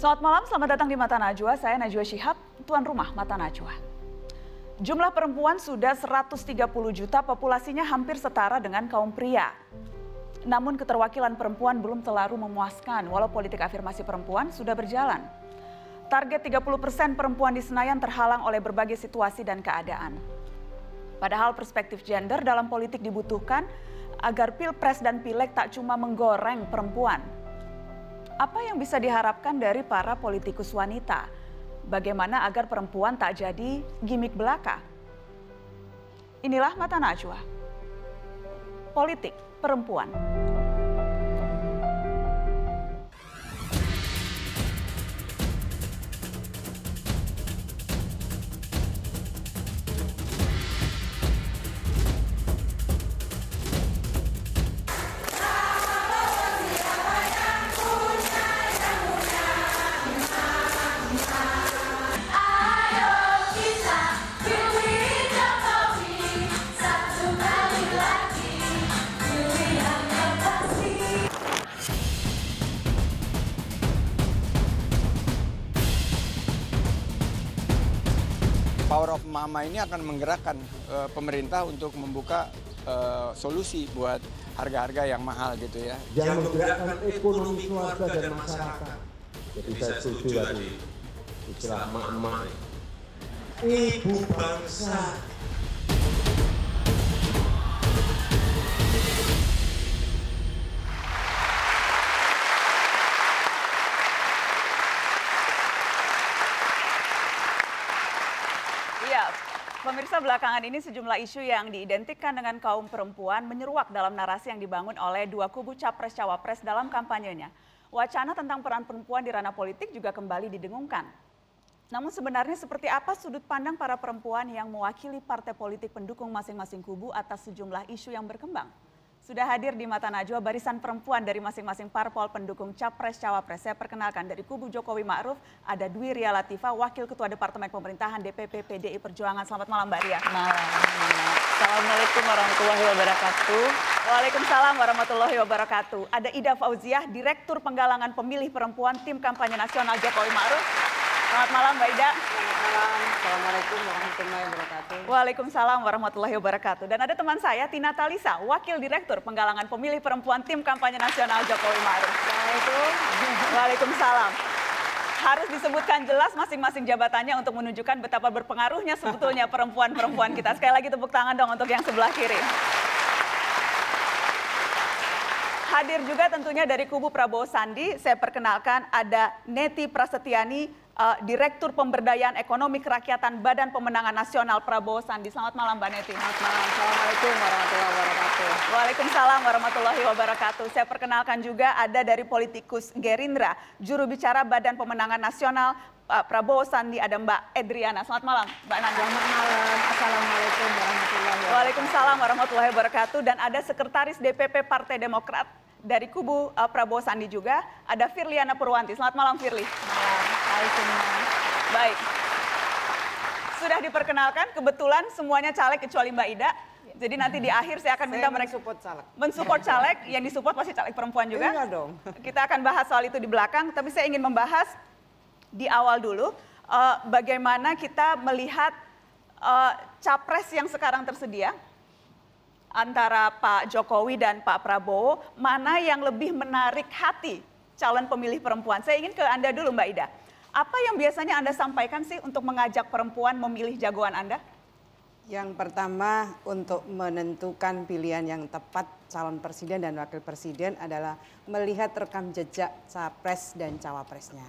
Selamat malam, selamat datang di Mata Najwa. Saya Najwa Shihab, tuan rumah Mata Najwa. Jumlah perempuan sudah 130 juta, populasinya hampir setara dengan kaum pria. Namun keterwakilan perempuan belum terlalu memuaskan, walau politik afirmasi perempuan sudah berjalan. Target 30% perempuan di Senayan terhalang oleh berbagai situasi dan keadaan. Padahal perspektif gender dalam politik dibutuhkan agar pilpres dan pileg tak cuma menggoreng perempuan. Apa yang bisa diharapkan dari para politikus wanita? Bagaimana agar perempuan tak jadi gimik belaka? Inilah Mata Najwa. Politik perempuan. Power of Mama ini akan menggerakkan pemerintah untuk membuka solusi buat harga-harga yang mahal gitu ya. Yang menggerakkan ekonomi keluarga dan masyarakat. Jadi saya setuju tadi istilah emak-emak. Ibu bangsa. Pemirsa, belakangan ini sejumlah isu yang diidentikan dengan kaum perempuan menyeruak dalam narasi yang dibangun oleh dua kubu capres-cawapres dalam kampanyenya. Wacana tentang peran perempuan di ranah politik juga kembali didengungkan. Namun sebenarnya seperti apa sudut pandang para perempuan yang mewakili partai politik pendukung masing-masing kubu atas sejumlah isu yang berkembang? Sudah hadir di Mata Najwa barisan perempuan dari masing-masing parpol pendukung capres-cawapres. Saya perkenalkan dari kubu Jokowi Ma'ruf ada Dwi Ria Latifah, Wakil Ketua Departemen Pemerintahan DPP PDI Perjuangan. Selamat malam Mbak Ria. Malam. Assalamualaikum warahmatullahi wabarakatuh. Waalaikumsalam warahmatullahi wabarakatuh. Ada Ida Fauziah, Direktur Penggalangan Pemilih Perempuan Tim Kampanye Nasional Jokowi Ma'ruf. Selamat malam Mbak Ida. Selamat malam. Assalamualaikum warahmatullahi wabarakatuh. Waalaikumsalam warahmatullahi wabarakatuh. Dan ada teman saya Tina Talisa, Wakil Direktur Penggalangan Pemilih Perempuan Tim Kampanye Nasional Jokowi Ma'ruf. Assalamualaikum. Waalaikumsalam. Harus disebutkan jelas masing-masing jabatannya untuk menunjukkan betapa berpengaruhnya sebetulnya perempuan-perempuan kita. Sekali lagi tepuk tangan dong untuk yang sebelah kiri. Hadir juga tentunya dari kubu Prabowo Sandi, saya perkenalkan ada Neti Prasetyani, Direktur Pemberdayaan Ekonomi Kerakyatan Badan Pemenangan Nasional Prabowo Sandi. Selamat malam Mbak Neti. Selamat malam. Assalamualaikum warahmatullahi wabarakatuh. Waalaikumsalam warahmatullahi wabarakatuh. Saya perkenalkan juga ada dari politikus Gerindra, juru bicara Badan Pemenangan Nasional Prabowo Sandi, ada Mbak Edriana. Selamat malam Mbak Nanda. Selamat malam. Assalamualaikum warahmatullahi wabarakatuh. Waalaikumsalam warahmatullahi wabarakatuh. Dan ada Sekretaris DPP Partai Demokrat dari kubu Prabowo Sandi juga, ada Firliana Purwanti. Selamat malam Firly. Malam. Hai semua. Baik. Sudah diperkenalkan, kebetulan semuanya caleg kecuali Mbak Ida. Jadi nanti di akhir saya akan minta mereka mensupport caleg, yang disupport pasti caleg perempuan juga. Iya dong. Kita akan bahas soal itu di belakang, tapi saya ingin membahas di awal dulu bagaimana kita melihat capres yang sekarang tersedia antara Pak Jokowi dan Pak Prabowo, mana yang lebih menarik hati calon pemilih perempuan. Saya ingin ke Anda dulu Mbak Ida. Apa yang biasanya Anda sampaikan sih untuk mengajak perempuan memilih jagoan Anda? Yang pertama, untuk menentukan pilihan yang tepat calon presiden dan wakil presiden adalah melihat rekam jejak capres dan cawapresnya.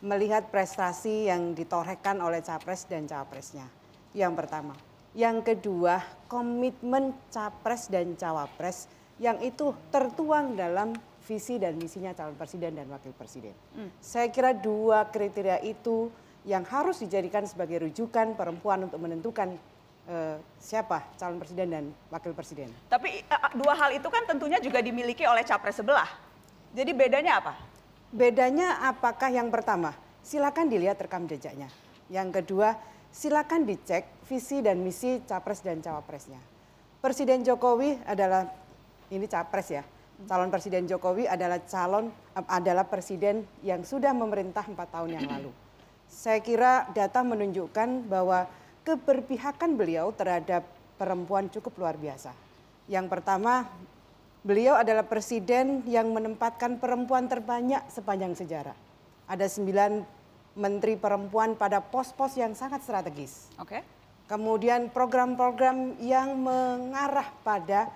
Melihat prestasi yang ditorehkan oleh capres dan cawapresnya. Yang pertama. Yang kedua, komitmen capres dan cawapres yang itu tertuang dalam visi dan misinya calon presiden dan wakil presiden. Saya kira dua kriteria itu yang harus dijadikan sebagai rujukan perempuan untuk menentukan siapa calon presiden dan wakil presiden. Tapi dua hal itu kan tentunya juga dimiliki oleh capres sebelah. Jadi bedanya apa? Bedanya apakah yang pertama, silakan dilihat rekam jejaknya. Yang kedua, silakan dicek visi dan misi capres dan cawapresnya. Presiden Jokowi adalah, ini capres ya, calon Presiden Jokowi adalah presiden yang sudah memerintah 4 tahun yang lalu. Saya kira data menunjukkan bahwa keberpihakan beliau terhadap perempuan cukup luar biasa. Yang pertama, beliau adalah presiden yang menempatkan perempuan terbanyak sepanjang sejarah. Ada 9 menteri perempuan pada pos-pos yang sangat strategis. Oke. Kemudian program-program yang mengarah pada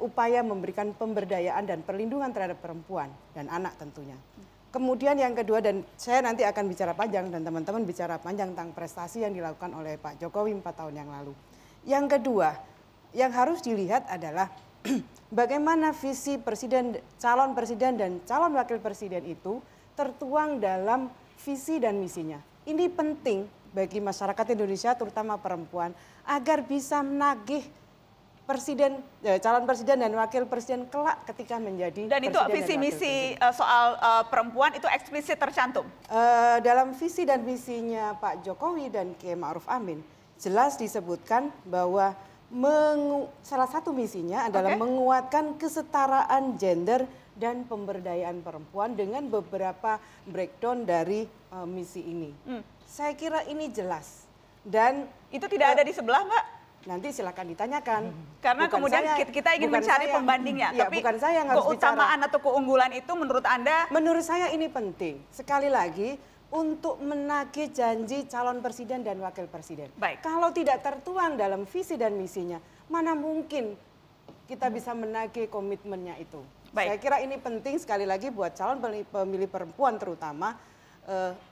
upaya memberikan pemberdayaan dan perlindungan terhadap perempuan dan anak tentunya. Kemudian yang kedua, dan saya nanti akan bicara panjang dan teman-teman bicara panjang tentang prestasi yang dilakukan oleh Pak Jokowi 4 tahun yang lalu. Yang kedua, yang harus dilihat adalah bagaimana visi calon presiden dan calon wakil presiden itu tertuang dalam visi dan misinya. Ini penting bagi masyarakat Indonesia, terutama perempuan, agar bisa menagih calon presiden dan wakil presiden kelak ketika menjadi dan itu visi misi soal perempuan itu eksplisit tercantum dalam visi dan misinya Pak Jokowi dan Kiai Ma'ruf Amin. Jelas disebutkan bahwa salah satu misinya adalah menguatkan kesetaraan gender dan pemberdayaan perempuan dengan beberapa breakdown dari misi ini. Saya kira ini jelas dan itu tidak ada di sebelah, Mbak. Nanti silakan ditanyakan. Karena bukan kemudian kita ingin mencari pembandingnya. Ya, tapi bukan saya yang harus keutamaan bicara. Atau keunggulan itu menurut Anda? Menurut saya ini penting. Sekali lagi untuk menagih janji calon presiden dan wakil presiden. Baik. Kalau tidak tertuang dalam visi dan misinya, mana mungkin kita bisa menagih komitmennya itu. Baik. Saya kira ini penting sekali lagi buat calon pemilih perempuan terutama.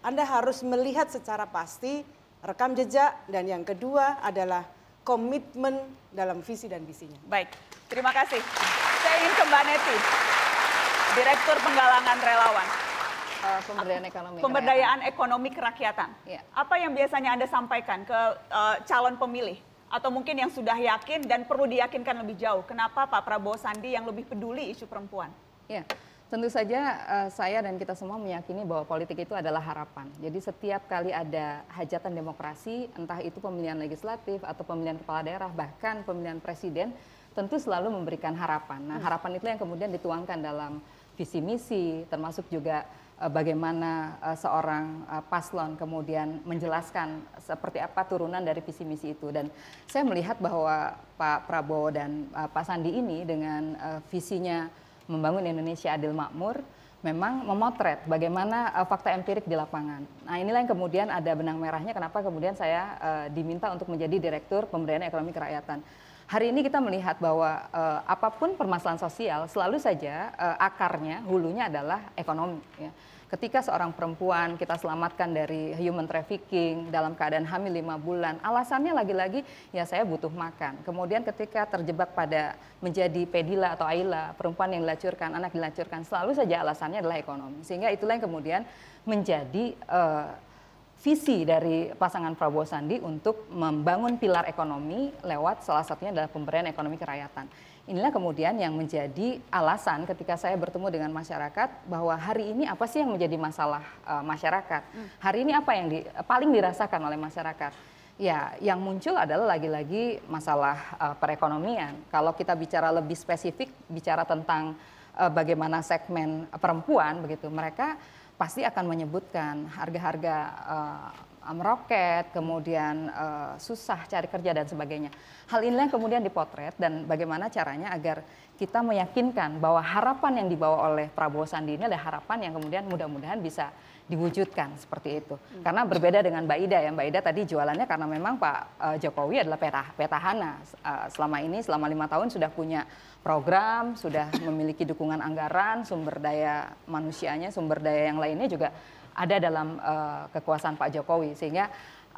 Anda harus melihat secara pasti rekam jejak dan yang kedua adalah komitmen dalam visi dan misinya. Baik, terima kasih. Saya ingin ke Mbak Neti, Direktur Penggalangan Relawan. Pemberdayaan ekonomi kerakyatan. Ya. Apa yang biasanya Anda sampaikan ke calon pemilih? Atau mungkin yang sudah yakin dan perlu diyakinkan lebih jauh. Kenapa Pak Prabowo Sandi yang lebih peduli isu perempuan? Ya, tentu saja saya dan kita semua meyakini bahwa politik itu adalah harapan. Jadi setiap kali ada hajatan demokrasi, entah itu pemilihan legislatif atau pemilihan kepala daerah, bahkan pemilihan presiden, tentu selalu memberikan harapan. Nah, harapan itu yang kemudian dituangkan dalam visi misi, termasuk juga bagaimana seorang paslon kemudian menjelaskan seperti apa turunan dari visi misi itu. Dan saya melihat bahwa Pak Prabowo dan Pak Sandi ini dengan visinya membangun Indonesia adil makmur, memang memotret bagaimana fakta empirik di lapangan. Nah, inilah yang kemudian ada benang merahnya kenapa kemudian saya diminta untuk menjadi Direktur Pemberdayaan Ekonomi Kerakyatan. Hari ini kita melihat bahwa apapun permasalahan sosial selalu saja akarnya, hulunya adalah ekonomi. Ya. Ketika seorang perempuan kita selamatkan dari human trafficking dalam keadaan hamil 5 bulan, alasannya lagi-lagi ya saya butuh makan. Kemudian ketika terjebak pada menjadi pedila atau aila, perempuan yang dilacurkan, anak dilacurkan, selalu saja alasannya adalah ekonomi. Sehingga itulah yang kemudian menjadi visi dari pasangan Prabowo Sandi untuk membangun pilar ekonomi lewat salah satunya adalah pemberdayaan ekonomi kerakyatan. Inilah kemudian yang menjadi alasan ketika saya bertemu dengan masyarakat bahwa hari ini apa sih yang menjadi masalah masyarakat. Hari ini apa yang paling dirasakan oleh masyarakat. Ya, yang muncul adalah lagi-lagi masalah perekonomian. Kalau kita bicara lebih spesifik, bicara tentang bagaimana segmen perempuan begitu, mereka pasti akan menyebutkan harga-harga meroket, kemudian susah cari kerja dan sebagainya. Hal inilah yang kemudian dipotret dan bagaimana caranya agar kita meyakinkan bahwa harapan yang dibawa oleh Prabowo Sandi ini adalah harapan yang kemudian mudah-mudahan bisa diwujudkan seperti itu. Karena berbeda dengan Mbak Ida ya, Mbak Ida tadi jualannya karena memang Pak Jokowi adalah petahana. Selama ini, selama 5 tahun sudah punya program, sudah memiliki dukungan anggaran, sumber daya manusianya, sumber daya yang lainnya juga ada dalam kekuasaan Pak Jokowi. Sehingga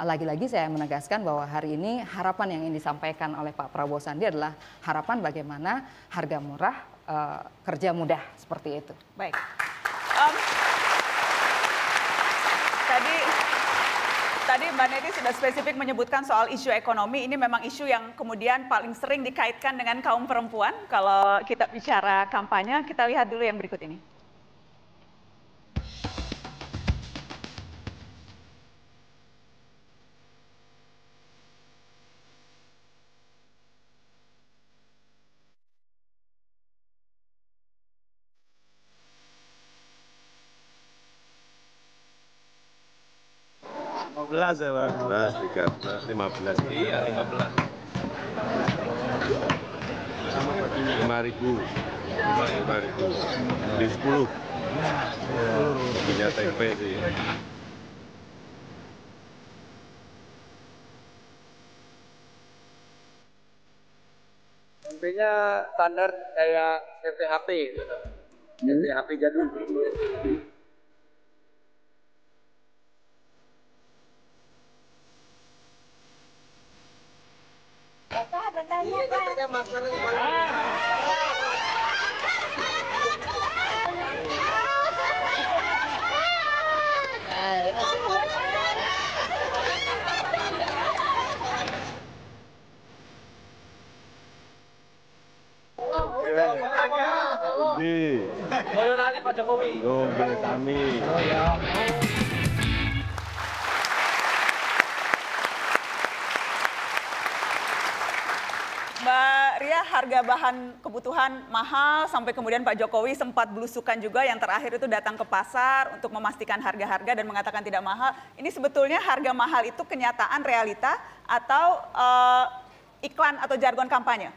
lagi-lagi saya menegaskan bahwa hari ini harapan yang ingin disampaikan oleh Pak Prabowo Sandi adalah harapan bagaimana harga murah, kerja mudah, seperti itu. Baik. Tadi Mbak Neti sudah spesifik menyebutkan soal isu ekonomi. Ini memang isu yang kemudian paling sering dikaitkan dengan kaum perempuan. Kalau kita bicara kampanye, kita lihat dulu yang berikut ini. 15 ya Pak? 15, 13, 15. Iya, 15. 5.000. 5.000. Di 10. Punya tempe sih. Tempenya standar kayak tempe HP. Tempe HP jadul. Pak Jokowi. Kami. Mbak Ria, harga bahan kebutuhan mahal sampai kemudian Pak Jokowi sempat belusukan juga yang terakhir itu datang ke pasar untuk memastikan harga-harga dan mengatakan tidak mahal. Ini sebetulnya harga mahal itu kenyataan realita atau iklan atau jargon kampanye?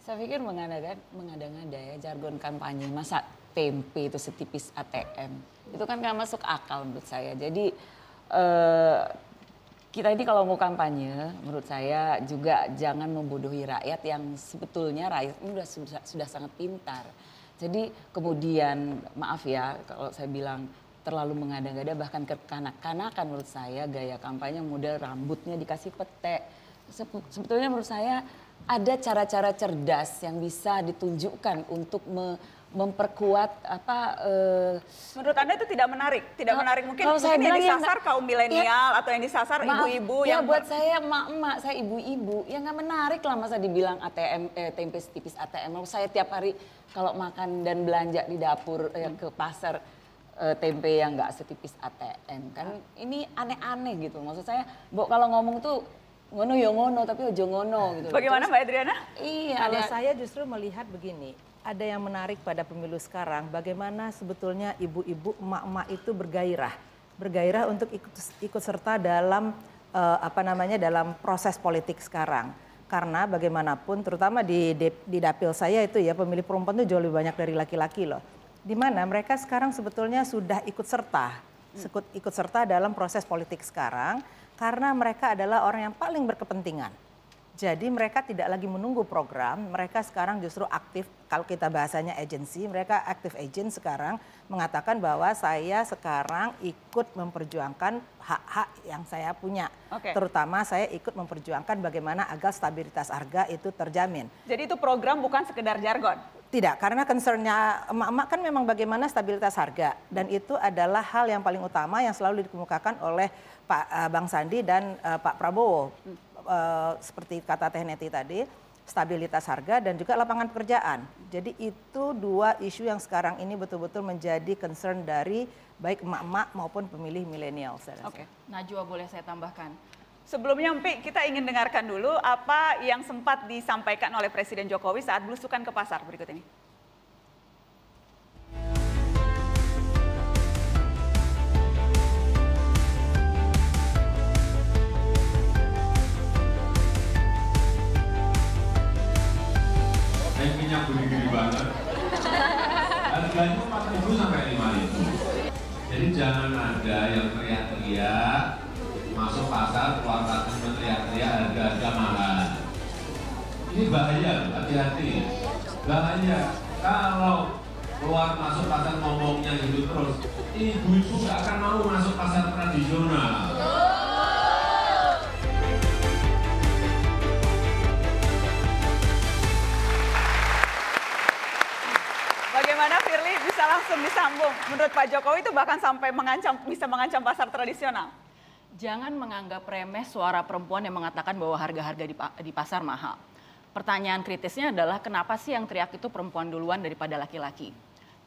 Saya pikir mengada-ngada ya jargon kampanye. Masa tempe itu setipis ATM? Itu kan nggak masuk akal menurut saya. Jadi kita ini kalau mau kampanye, menurut saya juga jangan membodohi rakyat yang sebetulnya rakyat ini sudah sangat pintar. Jadi kemudian maaf ya kalau saya bilang terlalu mengada-ngada bahkan kekanak-kanakan menurut saya gaya kampanye model rambutnya dikasih pete. Sebetulnya menurut saya ada cara-cara cerdas yang bisa ditunjukkan untuk memperkuat Menurut Anda itu tidak menarik? Tidak menarik mungkin yang disasar kaum milenial atau yang disasar ibu-ibu yang buat saya emak-emak, saya ibu-ibu ya nggak menarik lah masa dibilang ATM tempe setipis ATM. Saya tiap hari kalau makan dan belanja di dapur ke pasar tempe yang nggak setipis ATM kan ini aneh-aneh gitu. Maksud saya kalau ngomong tuh ngono ya ngono tapi ojo ngono gitu. Bagaimana Mbak Adriana? Iya, kalau saya justru melihat begini, ada yang menarik pada pemilu sekarang, bagaimana sebetulnya ibu-ibu, emak-emak itu bergairah untuk ikut serta dalam dalam proses politik sekarang. Karena bagaimanapun, terutama di dapil saya itu ya pemilih perempuan itu jauh lebih banyak dari laki-laki loh. Di mana mereka sekarang sebetulnya sudah ikut serta dalam proses politik sekarang. Karena mereka adalah orang yang paling berkepentingan. Jadi mereka tidak lagi menunggu program, mereka sekarang justru aktif, kalau kita bahasanya agency, mereka aktif agent sekarang mengatakan bahwa saya sekarang ikut memperjuangkan hak-hak yang saya punya. Terutama saya ikut memperjuangkan bagaimana agar stabilitas harga itu terjamin. Jadi itu program bukan sekedar jargon? Tidak, karena concernnya emak-emak kan memang bagaimana stabilitas harga. Dan itu adalah hal yang paling utama yang selalu dikemukakan oleh Bang Sandi dan Pak Prabowo. Seperti kata Teh Neti tadi, stabilitas harga dan juga lapangan pekerjaan. Jadi itu dua isu yang sekarang ini betul-betul menjadi concern dari baik emak-emak maupun pemilih milenial. Oke, Najwa boleh saya tambahkan. Sebelumnya Mpi, kita ingin dengarkan dulu apa yang sempat disampaikan oleh Presiden Jokowi saat belusukan ke pasar berikut ini. Tempinya gede-gede banget. Harganya 4.000 sampai 5.000. Jadi jangan ada yang teriak-teriak masuk pasar, keluar pasar teriak-teriak harga-harga mahal. Ini bahaya, hati-hati. Bahaya. Kalau keluar masuk pasar ngomongnya gitu terus, ibu-ibu gak akan mau masuk pasar tradisional. Bagaimana Firly bisa langsung disambung? Menurut Pak Jokowi itu bahkan sampai bisa mengancam pasar tradisional. Jangan menganggap remeh suara perempuan yang mengatakan bahwa harga-harga di pasar mahal. Pertanyaan kritisnya adalah kenapa sih yang teriak itu perempuan duluan daripada laki-laki?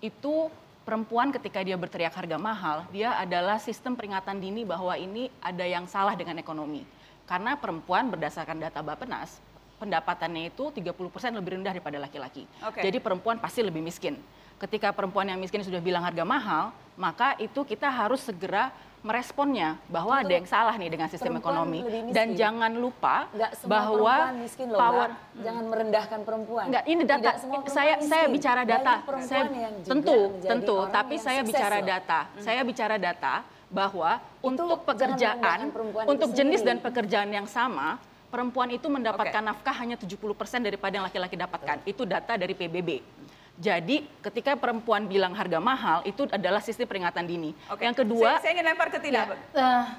Itu perempuan ketika dia berteriak harga mahal, dia adalah sistem peringatan dini bahwa ini ada yang salah dengan ekonomi. Karena perempuan berdasarkan data Bappenas, pendapatannya itu 30% lebih rendah daripada laki-laki. Jadi perempuan pasti lebih miskin. Ketika perempuan yang miskin sudah bilang harga mahal, maka itu kita harus segera meresponnya bahwa ada yang salah nih dengan sistem ekonomi. Dan jangan lupa bahwa miskin loh, power jangan merendahkan perempuan. Enggak, ini data. Saya bicara data. Tentu, tapi saya bicara data. Saya bicara data bahwa untuk pekerjaan, untuk jenis dan pekerjaan yang sama, perempuan itu mendapatkan nafkah hanya 70% daripada yang laki-laki dapatkan. Itu data dari PBB. Jadi ketika perempuan bilang harga mahal, itu adalah sistem peringatan dini. Yang kedua, saya ingin lempar ke Tina.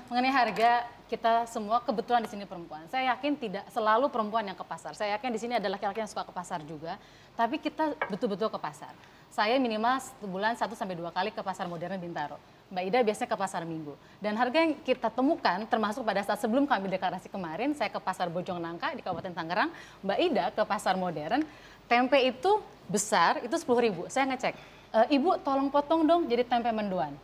Mengenai harga, kita semua kebetulan di sini perempuan. Saya yakin tidak selalu perempuan yang ke pasar. Saya yakin di sini ada laki-laki yang suka ke pasar juga. Tapi kita betul-betul ke pasar. Saya minimal sebulan 1 sampai 2 kali ke pasar modern Bintaro. Mbak Ida biasanya ke pasar Minggu. Dan harga yang kita temukan termasuk pada saat sebelum kami deklarasi kemarin, saya ke pasar Bojong Nangka di Kabupaten Tangerang, Mbak Ida ke pasar modern, tempe itu besar, itu 10.000. Saya ngecek, Ibu tolong potong dong jadi tempe mendoan.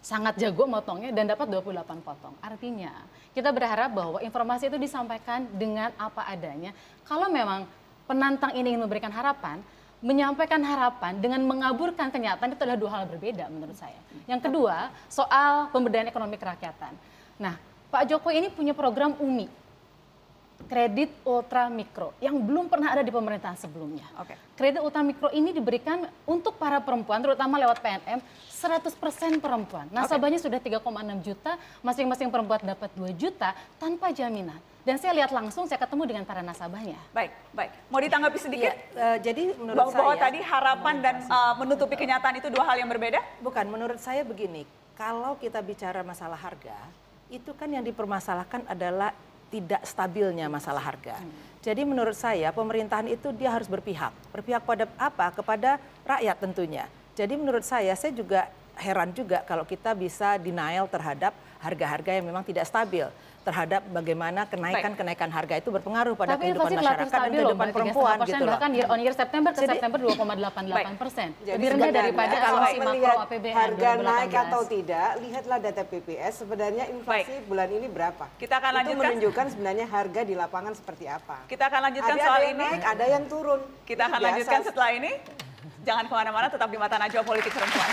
Sangat jago motongnya dan dapat 28 potong. Artinya kita berharap bahwa informasi itu disampaikan dengan apa adanya. Kalau memang penantang ini ingin memberikan harapan, menyampaikan harapan dengan mengaburkan kenyataan itu adalah 2 hal berbeda menurut saya. Yang kedua, soal pemberdayaan ekonomi kerakyatan. Nah, Pak Jokowi ini punya program UMI, kredit ultra mikro, yang belum pernah ada di pemerintahan sebelumnya. Kredit ultra mikro ini diberikan untuk para perempuan, terutama lewat PNM, 100% perempuan. Nasabahnya sudah 3,6 juta, masing-masing perempuan dapat 2 juta tanpa jaminan. Dan saya lihat langsung, saya ketemu dengan para nasabahnya. Baik. Mau ditanggapi sedikit? Jadi menurut bahwa saya, tadi harapan dan menutupi kenyataan itu 2 hal yang berbeda? Bukan, menurut saya begini, kalau kita bicara masalah harga, itu kan yang dipermasalahkan adalah tidak stabilnya masalah harga. Jadi menurut saya pemerintahan itu dia harus berpihak. Berpihak pada apa? Kepada rakyat tentunya. Jadi menurut saya juga heran juga kalau kita bisa denial terhadap harga-harga yang memang tidak stabil. Terhadap bagaimana kenaikan harga itu berpengaruh pada kehidupan masyarakat dan kehidupan perempuan gitu loh. Bahkan year on year September ke September 2,88%. Lebih rendah daripada kalau asumsi makro APBN harga naik atau tidak, lihatlah data PPS sebenarnya inflasi bulan ini berapa. Kita akan lanjutkan. Itu menunjukkan sebenarnya harga di lapangan seperti apa. Kita akan lanjutkan ada soal yang ini. Naik, ada yang turun. Kita akan lanjutkan setelah ini. Jangan kemana-mana, tetap di Mata Najwa Politik Perempuan.